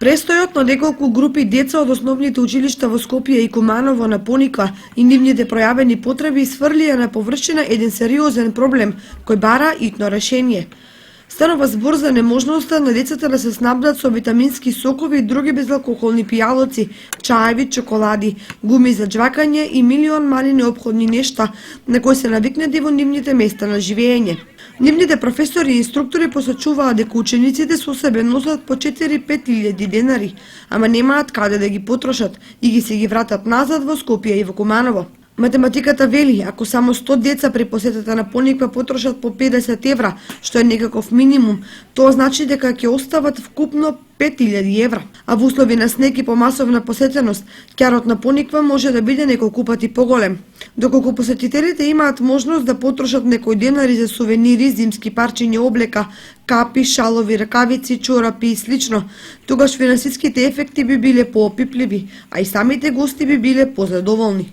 Престојот на неколку групи деца од основните училишта во Скопје и Куманово на Пониква и нивните пројавени потреби сврлија на површина еден сериозен проблем кој бара итно решение. Станува збор за неможноста на децата да се снабдат со витамински сокови и други безалкохолни пијалоци, чаеви, чоколади, гуми за џвакање и милион мали неопходни нешта на кои се навикнати во нивните места на живење. Нивните професори и инструктори посочуваат дека учениците со себе носат по 4-5 илјади денари, ама немаат каде да ги потрошат и ги се ги вратат назад во Скопје и во Куманово. Математиката вели, ако само 100 деца при посетата на Пониква потрошат по 50 евра, што е некаков минимум, тоа значи дека ќе остават вкупно 5000 евра. А во услови на снег и помасовна посетеност, ќарот на Пониква може да биде неколку пати поголем. Доколку посетителите имаат можност да потрошат некој денари за сувенири, зимски парчиња облека, капи, шалови, ракавици, чорапи и слично, тогаш финансиските ефекти би биле поопипливи, а и самите гости би биле позадоволни.